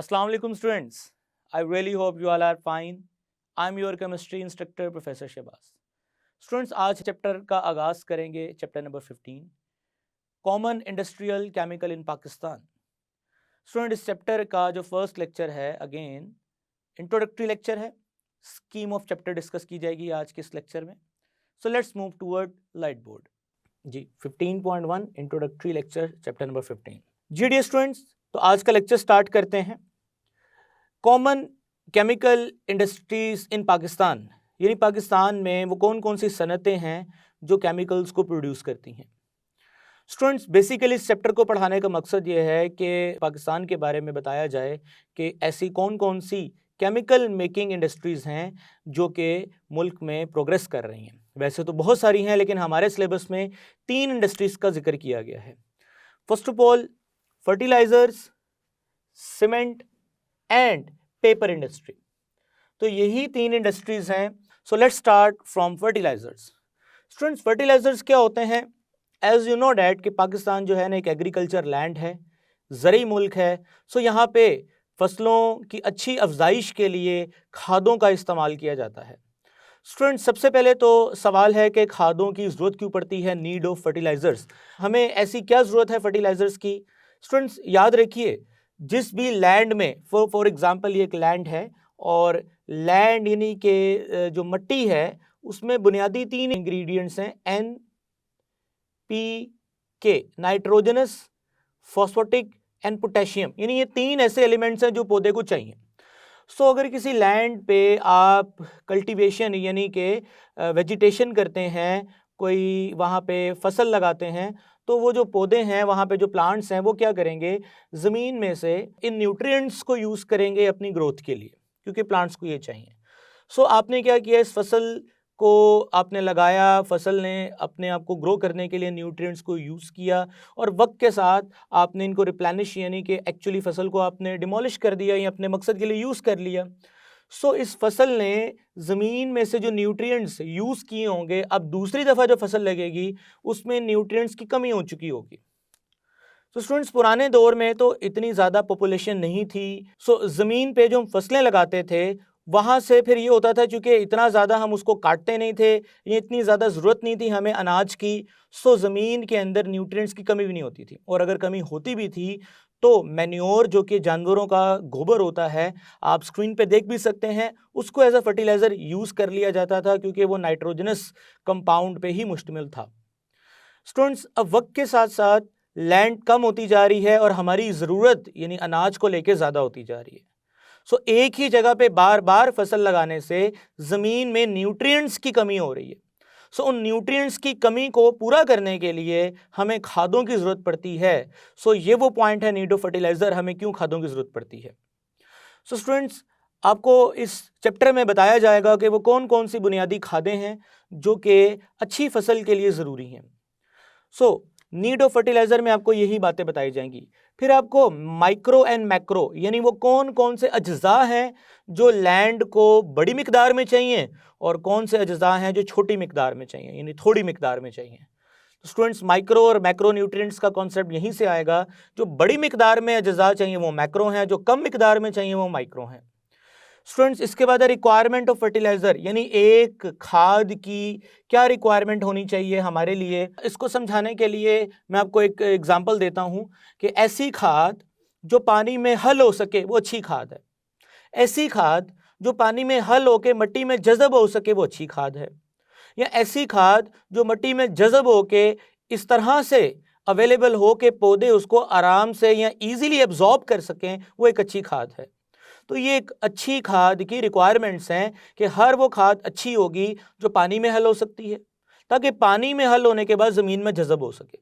Assalamu alaikum students. I really hope you all are fine. I'm your chemistry instructor Professor Shehbaz. Students आज chapter का आगाज़ करेंगे chapter number 15 common industrial chemical in Pakistan. Student इस चैप्टर का जो first lecture है अगेन इंट्रोडक्टरी लेक्चर है। स्कीम ऑफ चैप्टर डिस्कस की जाएगी आज के इस लेक्चर में। So let's move toward light board. जी 15.1 इंट्रोडक्टरी लेक्चर चैप्टर नंबर 15। जी डियर स्टूडेंट्स, तो आज का लेक्चर स्टार्ट करते हैं। Common chemical industries in Pakistan, यानी पाकिस्तान में वो कौन कौन सी सनतें हैं जो केमिकल्स को प्रोड्यूस करती हैं। स्टूडेंट्स बेसिकली इस चैप्टर को पढ़ाने का मकसद ये है कि पाकिस्तान के बारे में बताया जाए कि ऐसी कौन कौन सी केमिकल मेकिंग इंडस्ट्रीज़ हैं जो कि मुल्क में प्रोग्रेस कर रही हैं। वैसे तो बहुत सारी हैं, लेकिन हमारे सिलेबस में 3 इंडस्ट्रीज़ का जिक्र किया गया है। First of all fertilisers, cement and paper industry. तो यही 3 इंडस्ट्रीज हैं। So let's start from fertilisers. Students fertilisers क्या होते हैं? एज यू नो डैट कि पाकिस्तान जो है ना एक एग्रीकल्चर लैंड है, ज़रूरी मुल्क है। सो यहाँ पे फसलों की अच्छी अफजाइश के लिए खादों का इस्तेमाल किया जाता है। स्टूडेंट्स सबसे पहले तो सवाल है कि खादों की ज़रूरत क्यों पड़ती है, नीड ऑफ फर्टिलाइजर्स। हमें ऐसी क्या ज़रूरत है फर्टिलाइजर्स की? स्टूडेंट्स याद रखिए, जिस भी लैंड में फॉर एग्जांपल ये एक लैंड है और लैंड यानी कि जो मिट्टी है उसमें बुनियादी 3 इंग्रेडिएंट्स हैं एन पी के, नाइट्रोजनस, फॉस्फेटिक एंड पोटेशियम। यानी ये 3 ऐसे एलिमेंट्स हैं जो पौधे को चाहिए। सो अगर किसी लैंड पे आप कल्टीवेशन यानी कि वेजिटेशन करते हैं, कोई वहाँ पे फसल लगाते हैं, तो वो जो पौधे हैं वहाँ पे जो प्लांट्स हैं वो क्या करेंगे, ज़मीन में से इन न्यूट्रिएंट्स को यूज़ करेंगे अपनी ग्रोथ के लिए, क्योंकि प्लांट्स को ये चाहिए। सो आपने क्या किया, इस फसल को आपने लगाया, फसल ने अपने आप को ग्रो करने के लिए न्यूट्रिएंट्स को यूज़ किया और वक्त के साथ आपने इनको रिप्लेनिश यानी कि एक्चुअली फसल को आपने डिमोलिश कर दिया या अपने मकसद के लिए यूज़ कर लिया। सो इस फसल ने ज़मीन में से जो न्यूट्रिएंट्स यूज़ किए होंगे, अब दूसरी दफ़ा जो फसल लगेगी उसमें न्यूट्रिएंट्स की कमी हो चुकी होगी। तो स्टूडेंट्स पुराने दौर में तो इतनी ज़्यादा पॉपुलेशन नहीं थी। सो ज़मीन पे जो हम फसलें लगाते थे वहाँ से फिर ये होता था, चूँकि इतना ज़्यादा हम उसको काटते नहीं थे, ये इतनी ज़्यादा ज़रूरत नहीं थी हमें अनाज की। सो ज़मीन के अंदर न्यूट्रिएंट्स की कमी भी नहीं होती थी, और अगर कमी होती भी थी तो मैन्योर जो कि जानवरों का गोबर होता है, आप स्क्रीन पे देख भी सकते हैं, उसको एज अ फर्टिलाइज़र यूज़ कर लिया जाता था क्योंकि वो नाइट्रोजनस कंपाउंड पे ही मुश्तमिल था। स्टूडेंट्स अब वक्त के साथ साथ लैंड कम होती जा रही है और हमारी ज़रूरत यानी अनाज को लेके ज़्यादा होती जा रही है। सो एक ही जगह पे बार बार फसल लगाने से ज़मीन में न्यूट्रिएंट्स की कमी हो रही है। सो उन न्यूट्रिएंट्स की कमी को पूरा करने के लिए हमें खादों की ज़रूरत पड़ती है। सो ये वो पॉइंट है नीड ऑफ फर्टिलाइज़र, हमें क्यों खादों की ज़रूरत पड़ती है। सो स्टूडेंट्स आपको इस चैप्टर में बताया जाएगा कि वो कौन कौन सी बुनियादी खादें हैं जो कि अच्छी फसल के लिए ज़रूरी हैं। सो नीड ऑफ फर्टिलाइजर में आपको यही बातें बताई जाएंगी। फिर आपको माइक्रो एंड मैक्रो यानी वो कौन कौन से अज्जा हैं जो लैंड को बड़ी मिकदार में चाहिए और कौन से अज्जा हैं जो छोटी मिकदार में चाहिए यानी थोड़ी मिकदार में चाहिए। तो स्टूडेंट्स माइक्रो और मैक्रो न्यूट्रिएंट्स का कॉन्सेप्ट यहीं से आएगा। जो बड़ी मिकदार में अज्जा चाहिए वो मैक्रो हैं, जो कम मिकदार में चाहिए वो माइक्रो हैं। स्टूडेंट्स इसके बाद रिक्वायरमेंट ऑफ फर्टिलाइजर यानी एक खाद की क्या रिक्वायरमेंट होनी चाहिए हमारे लिए। इसको समझाने के लिए मैं आपको एक एग्जांपल देता हूं कि ऐसी खाद जो पानी में हल हो सके वो अच्छी खाद है, ऐसी खाद जो पानी में हल होके मिट्टी में जज़ब हो सके वो अच्छी खाद है, या ऐसी खाद जो मिट्टी में जज़ब होके इस तरह से अवेलेबल हो के पौधे उसको आराम से या इजीली एब्जॉर्ब कर सकें वो एक अच्छी खाद है। तो ये एक अच्छी खाद की रिक्वायरमेंट्स हैं कि हर वो खाद अच्छी होगी जो पानी में हल हो सकती है, ताकि पानी में हल होने के बाद ज़मीन में जज़ब हो सके,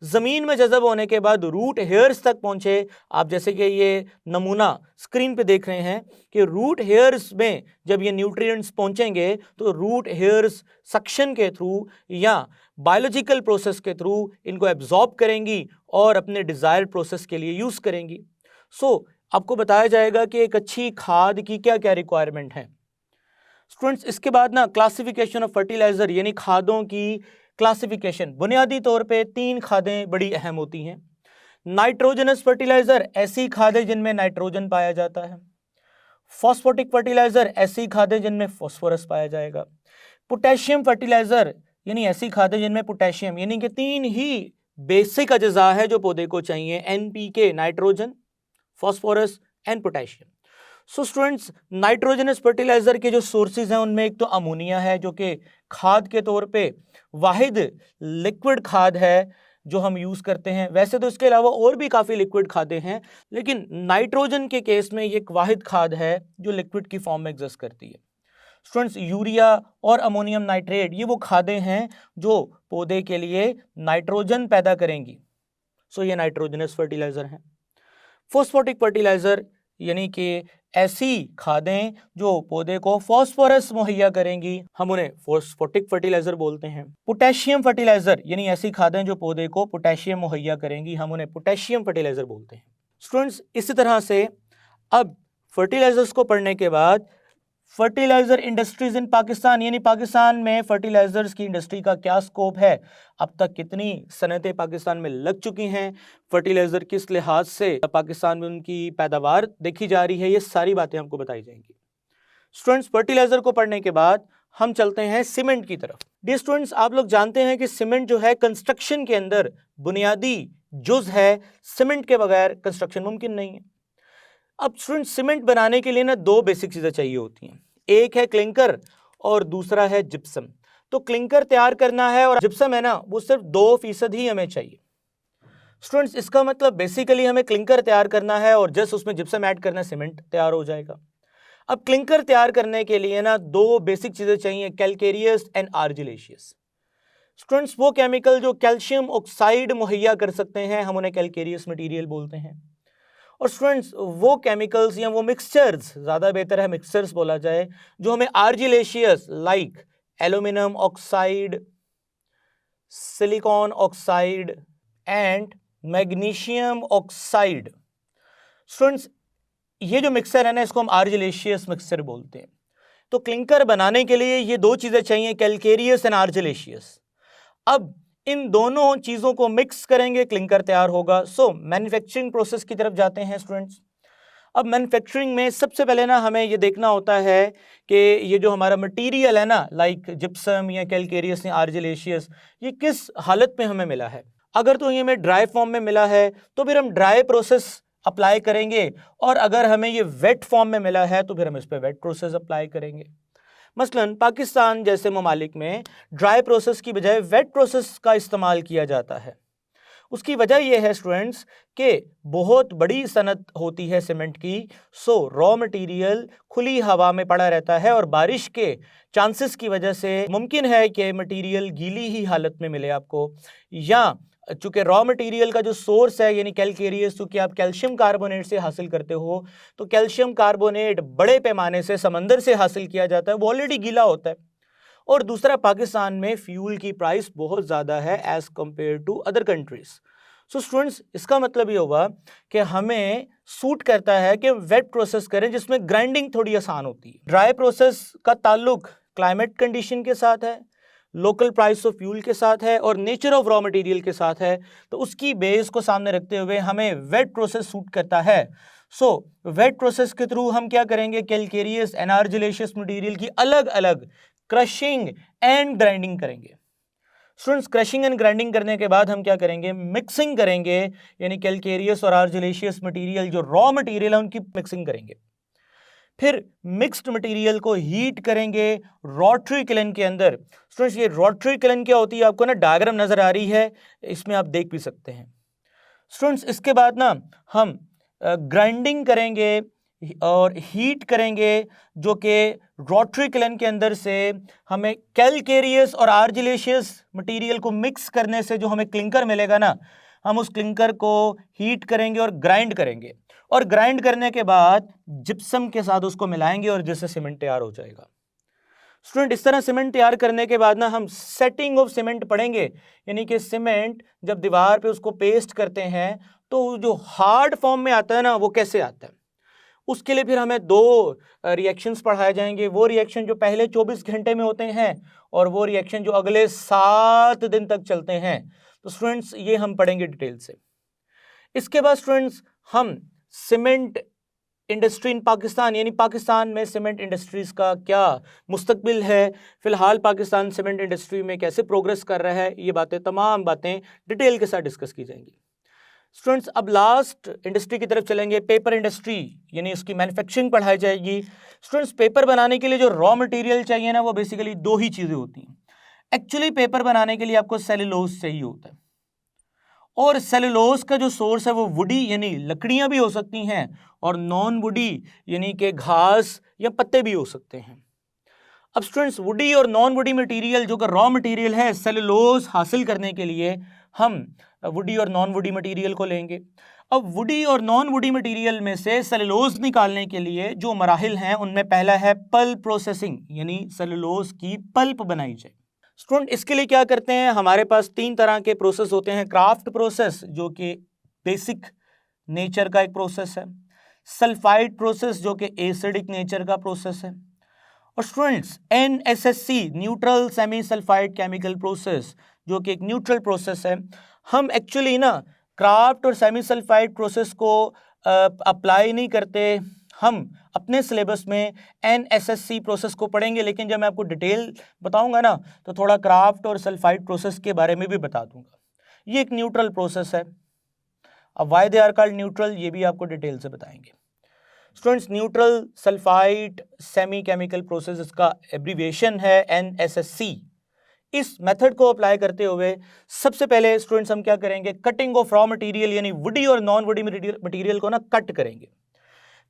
ज़मीन में जज़ब होने के बाद रूट हेयर्स तक पहुँचे। आप जैसे कि ये नमूना स्क्रीन पे देख रहे हैं कि रूट हेयर्स में जब ये न्यूट्रिएंट्स पहुँचेंगे तो रूट हेयर्स सक्शन के थ्रू या बायोलॉजिकल प्रोसेस के थ्रू इनको एब्जॉर्ब करेंगी और अपने डिज़ायर्ड प्रोसेस के लिए यूज़ करेंगी। सो आपको बताया जाएगा कि एक अच्छी खाद की क्या क्या रिक्वायरमेंट है। स्टूडेंट्स इसके बाद ना क्लासिफिकेशन ऑफ फर्टिलाइजर यानी खादों की क्लासिफिकेशन। बुनियादी तौर पे 3 खादें बड़ी अहम होती हैं। नाइट्रोजनस फर्टिलाइजर ऐसी खादें जिनमें नाइट्रोजन पाया जाता है। फॉस्फोटिक फर्टिलाइजर ऐसी खादें जिनमें फॉस्फोरस पाया जाएगा। पोटेशियम फर्टिलाइजर यानी ऐसी खादें जिनमें पोटेशियम, यानी कि 3 ही बेसिक अज्जा है जो पौधे को चाहिए, NPK nitrogen, phosphorus and potassium. So students, nitrogenous fertiliser के जो सोर्सेज हैं उनमें एक तो अमोनिया है जो कि खाद के तौर पे वाहिद लिक्विड खाद है जो हम यूज करते हैं। वैसे तो इसके अलावा और भी काफी लिक्विड खादें हैं, लेकिन नाइट्रोजन के केस में ये एक वाहिद खाद है जो लिक्विड की फॉर्म में एग्जिस्ट करती है। स्टूडेंट्स, यूरिया और अमोनियम नाइट्रेट ये वो खादें हैं जो पौधे के लिए नाइट्रोजन पैदा करेंगी। सो ये नाइट्रोजनस फर्टिलाइजर हैं। फॉस्फोटिक फर्टिलाइजर यानी कि ऐसी खादें जो पौधे को फॉस्फोरस मुहैया करेंगी, हम उन्हें फॉस्फोटिक फर्टिलाइजर बोलते हैं। पोटेशियम फर्टिलाइजर यानी ऐसी खादें जो पौधे को पोटेशियम मुहैया करेंगी, हम उन्हें पोटेशियम फर्टिलाइजर बोलते हैं। स्टूडेंट्स, इसी तरह से अब फर्टिलाइजर्स को पढ़ने के बाद फर्टिलाइजर इंडस्ट्रीज इन पाकिस्तान, यानी पाकिस्तान में फर्टिलाइजर्स की इंडस्ट्री का क्या स्कोप है, अब तक कितनी सनतें पाकिस्तान में लग चुकी हैं, फर्टिलाइजर किस लिहाज से पाकिस्तान में उनकी पैदावार देखी जा रही है, ये सारी बातें हमको बताई जाएंगी। स्टूडेंट्स, फर्टिलाइजर को पढ़ने के बाद हम चलते हैं सीमेंट की तरफ। डियर स्टूडेंट्स, आप लोग जानते हैं कि सीमेंट जो है कंस्ट्रक्शन के अंदर बुनियादी जुज है, सीमेंट के बगैर कंस्ट्रक्शन मुमकिन नहीं है। अब स्टूडेंट, सीमेंट बनाने के लिए ना 2 बेसिक चीजें चाहिए होती हैं, एक है क्लिंकर और दूसरा है जिप्सम। तो क्लिंकर तैयार करना है और जिप्सम है ना वो सिर्फ 2% ही हमें चाहिए। स्टूडेंट्स, इसका मतलब बेसिकली हमें क्लिंकर तैयार करना है और जस्ट उसमें जिप्सम ऐड करना है, सीमेंट तैयार हो जाएगा। अब क्लिंकर तैयार करने के लिए ना 2 बेसिक चीजें चाहिए, कैलकेरियस एंड आर्जिलेशियस। स्टूडेंट्स, वो केमिकल जो कैल्शियम ऑक्साइड मुहैया कर सकते हैं, हम उन्हें कैलकेरियस मटेरियल बोलते हैं। और स्टूडेंट्स, वो केमिकल्स या वो मिक्सचर्स, ज़्यादा बेहतर है मिक्सचर्स बोला जाए, जो हमें argillaceous like aluminium oxide, silicon oxide and magnesium oxide. Students, ये जो मिक्सचर है ना इसको हम आर्जिलेशियस मिक्सचर बोलते हैं। तो क्लिंकर बनाने के लिए ये 2 चीज़ें चाहिए, कैलकेरियस एंड आर्जिलेशियस। अब इन दोनों चीजों को मिक्स करेंगे, क्लिंकर तैयार होगा। सो मैन्युफैक्चरिंग प्रोसेस की तरफ जाते हैं स्टूडेंट्स। अब मैन्युफैक्चरिंग में सबसे पहले ना हमें ये देखना होता है कि ये जो हमारा मटेरियल है ना लाइक जिप्सम या कैलकेरियस या आर्जिलेशियस, ये किस हालत में हमें मिला है। अगर तो ये हमें ड्राई फॉर्म में मिला है तो फिर हम ड्राई प्रोसेस अप्लाई करेंगे, और अगर हमें ये वेट फॉर्म में मिला है तो फिर हम इस पर वेट प्रोसेस अप्लाई करेंगे। मसलन पाकिस्तान जैसे ममालिक में ड्राई प्रोसेस की बजाय वेट प्रोसेस का इस्तेमाल किया जाता है। उसकी वजह यह है स्टूडेंट्स कि बहुत बड़ी सनत होती है सीमेंट की। सो रॉ मटेरियल खुली हवा में पड़ा रहता है और बारिश के चांसेस की वजह से मुमकिन है कि मटेरियल गीली ही हालत में मिले आपको, या चूंकि रॉ मटेरियल का जो सोर्स है यानी कैलकेरियस, चूंकि आप कैल्शियम कार्बोनेट से हासिल करते हो, तो कैल्शियम कार्बोनेट बड़े पैमाने से समंदर से हासिल किया जाता है, वो ऑलरेडी गीला होता है। और दूसरा, पाकिस्तान में फ्यूल की प्राइस बहुत ज़्यादा है as compare to other countries. So students, इसका मतलब ये होगा कि हमें सूट करता है कि वेट प्रोसेस करें जिसमें ग्राइंडिंग थोड़ी आसान होती है। ड्राई प्रोसेस का ताल्लुक क्लाइमेट कंडीशन के साथ है, लोकल प्राइस ऑफ फ्यूल के साथ है और नेचर ऑफ रॉ मटेरियल के साथ है। तो उसकी बेस को सामने रखते हुए हमें वेट प्रोसेस सूट करता है। सो वेट प्रोसेस के थ्रू हम क्या करेंगे, कैलकेरियस एंड आर्जिलेशियस मटेरियल की अलग अलग क्रशिंग एंड ग्राइंडिंग करेंगे। स्टूडेंट्स, क्रशिंग एंड ग्राइंडिंग करने के बाद हम क्या करेंगे, मिक्सिंग करेंगे, यानी कैलकेरियस और आर्जिलेशियस मटेरियल जो रॉ मटेरियल है उनकी मिक्सिंग करेंगे। फिर मिक्स्ड मटेरियल को हीट करेंगे रोटरी किलन के अंदर। स्टूडेंट्स, ये रोटरी किलन क्या होती है, आपको ना डायग्राम नजर आ रही है, इसमें आप देख भी सकते हैं। स्टूडेंट्स, इसके बाद ना हम ग्राइंडिंग करेंगे और हीट करेंगे, जो कि रोटरी किलन के अंदर से हमें कैलकेरियस और आर्जिलेशियस मटेरियल को मिक्स करने से जो हमें क्लिंकर मिलेगा ना, हम उस क्लिंकर को हीट करेंगे और ग्राइंड करेंगे, और ग्राइंड करने के बाद जिप्सम के साथ उसको मिलाएंगे और जिससे सीमेंट तैयार हो जाएगा। स्टूडेंट, इस तरह सीमेंट तैयार करने के बाद ना हम सेटिंग ऑफ सीमेंट पढ़ेंगे, यानी कि सीमेंट जब दीवार पे उसको पेस्ट करते हैं तो जो हार्ड फॉर्म में आता है ना वो कैसे आता है, उसके लिए फिर हमें 2 रिएक्शंस पढ़ाए जाएंगे। वो रिएक्शन जो पहले 24 घंटे में होते हैं और वो रिएक्शन जो अगले 7 दिन तक चलते हैं। तो स्टूडेंट्स, ये हम पढ़ेंगे डिटेल से। इसके बाद स्टूडेंट्स हम सीमेंट इंडस्ट्री इन पाकिस्तान यानी पाकिस्तान में सीमेंट इंडस्ट्रीज का क्या मुस्तकबिल है, फिलहाल पाकिस्तान सीमेंट इंडस्ट्री में कैसे प्रोग्रेस कर रहा है, ये बातें तमाम बातें डिटेल के साथ डिस्कस की जाएंगी। स्टूडेंट्स अब लास्ट इंडस्ट्री की तरफ चलेंगे, पेपर इंडस्ट्री यानी उसकी मैन्युफैक्चरिंग पढ़ाई जाएगी। स्टूडेंट्स पेपर बनाने के लिए जो रॉ मटेरियल चाहिए ना, वो बेसिकली दो ही चीज़ें होती हैं। एक्चुअली पेपर बनाने के लिए आपको सेलुलोज चाहिए होता है, और सेलुलोज का जो सोर्स है वो वुडी यानी लकड़ियां भी हो सकती हैं, और नॉन वुडी यानी कि घास या पत्ते भी हो सकते हैं। अब स्टूडेंट्स वुडी और नॉन वुडी मटेरियल जो कि रॉ मटेरियल है सेलुलोज हासिल करने के लिए हम वुडी और नॉन वुडी मटेरियल को लेंगे। अब वुडी और नॉन वुडी मटेरियल में से सेलुलोज निकालने के लिए जो मराहिल हैं उनमें पहला है पल्प प्रोसेसिंग यानी सेलुलोज की पल्प बनाई जाए। स्टूडेंट इसके लिए क्या करते हैं, हमारे पास 3 तरह के प्रोसेस होते हैं। क्राफ्ट प्रोसेस जो कि बेसिक नेचर का एक प्रोसेस है, सल्फाइड प्रोसेस जो कि एसिडिक नेचर का प्रोसेस है, और students NSSC neutral semi sulphide chemical process जो कि एक न्यूट्रल प्रोसेस है। हम एक्चुअली ना क्राफ्ट और सेमी सल्फाइड प्रोसेस को अप्लाई नहीं करते, हम अपने सिलेबस में NSSC प्रोसेस को पढ़ेंगे, लेकिन जब मैं आपको डिटेल बताऊंगा ना तो थोड़ा क्राफ्ट और सल्फाइड प्रोसेस के बारे में भी बता दूंगा। ये एक न्यूट्रल प्रोसेस है। अब why they are called neutral ये भी आपको डिटेल से बताएंगे। Students neutral sulphide semi chemical process इसका एब्रीविएशन है NSSC। इस मेथड को अप्लाई करते हुए सबसे पहले स्टूडेंट्स हम क्या करेंगे, कटिंग ऑफ रॉ मटेरियल यानी वुडी और नॉन वुडी मटेरियल को ना कट करेंगे।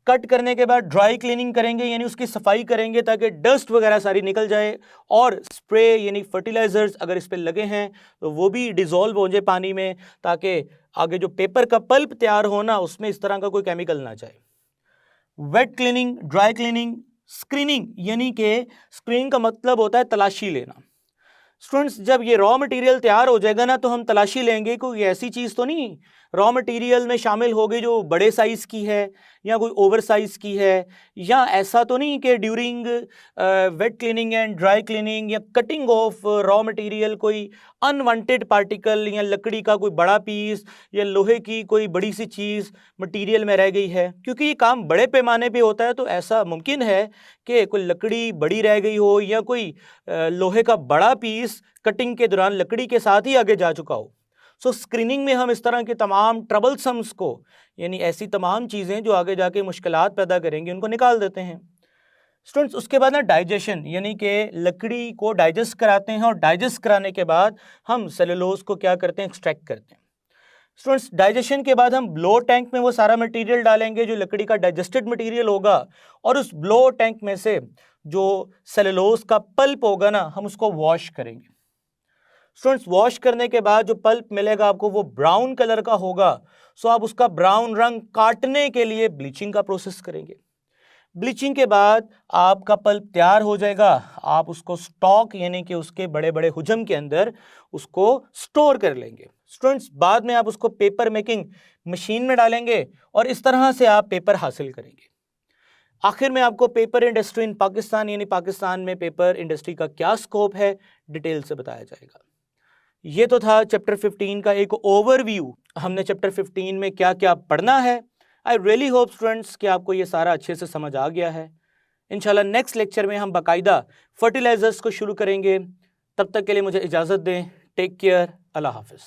कट करने के बाद ड्राई क्लीनिंग करेंगे यानी उसकी सफाई करेंगे ताकि डस्ट वगैरह सारी निकल जाए, और स्प्रे यानी फर्टिलाइजर्स अगर इस पे लगे हैं तो वो भी डिसॉल्व हो जाए पानी में, ताकि आगे जो पेपर का पल्प तैयार हो ना उसमें इस तरह का कोई केमिकल ना जाए। Wet cleaning, dry cleaning, screening यानी कि स्क्रीनिंग का मतलब होता है तलाशी लेना। स्टूडेंट्स जब ये रॉ मटेरियल तैयार हो जाएगा ना तो हम तलाशी लेंगे कोई ऐसी चीज़ तो नहीं रॉ मटेरियल में शामिल होगी जो बड़े साइज़ की है या कोई ओवर साइज़ की है, या ऐसा तो नहीं कि during wet cleaning and dry cleaning या कटिंग ऑफ रॉ मटेरियल कोई अनवांटेड पार्टिकल या लकड़ी का कोई बड़ा पीस या लोहे की कोई बड़ी सी चीज़ मटेरियल में रह गई है। क्योंकि ये काम बड़े पैमाने पे होता है तो ऐसा मुमकिन है कि कोई लकड़ी बड़ी रह गई हो या कोई लोहे का बड़ा पीस कटिंग के दौरान लकड़ी के साथ ही आगे जा चुका हो। सो स्क्रीनिंग में हम इस तरह के तमाम ट्रबलसम्स को यानी ऐसी तमाम चीज़ें जो आगे जाके मुश्किलात पैदा करेंगी उनको निकाल देते हैं। स्टूडेंट्स उसके बाद ना डाइजेशन यानी कि लकड़ी को डाइजेस्ट कराते हैं, और डाइजेस्ट कराने के बाद हम सेलुलोज को क्या करते हैं, एक्सट्रैक्ट करते हैं। स्टूडेंट्स डाइजेशन के बाद हम ब्लो टैंक में वो सारा मटेरियल डालेंगे जो लकड़ी का डाइजेस्टेड मटेरियल होगा, और उस ब्लो टैंक में से जो सेलुलोज का पल्प होगा ना हम उसको वॉश करेंगे। स्टूडेंट्स वॉश करने के बाद जो पल्प मिलेगा आपको वो ब्राउन कलर का होगा। सो आप उसका ब्राउन रंग काटने के लिए ब्लीचिंग का प्रोसेस करेंगे। ब्लीचिंग के बाद आपका पल्प तैयार हो जाएगा, आप उसको स्टॉक यानी कि उसके बड़े बड़े हुजम के अंदर उसको स्टोर कर लेंगे। स्टूडेंट्स बाद में आप उसको पेपर मेकिंग मशीन में डालेंगे और इस तरह से आप पेपर हासिल करेंगे। आखिर में आपको पेपर इंडस्ट्री इन पाकिस्तान यानी पाकिस्तान में पेपर इंडस्ट्री का क्या स्कोप है डिटेल से बताया जाएगा। ये तो था चैप्टर 15 का एक ओवरव्यू, हमने चैप्टर 15 में क्या क्या पढ़ना है। आई रियली होप स्टूडेंट्स कि आपको ये सारा अच्छे से समझ आ गया है। इंशाल्लाह नेक्स्ट लेक्चर में हम बाकायदा फर्टिलाइजर्स को शुरू करेंगे। तब तक के लिए मुझे इजाज़त दें। टेक केयर, अल्लाह हाफिज़।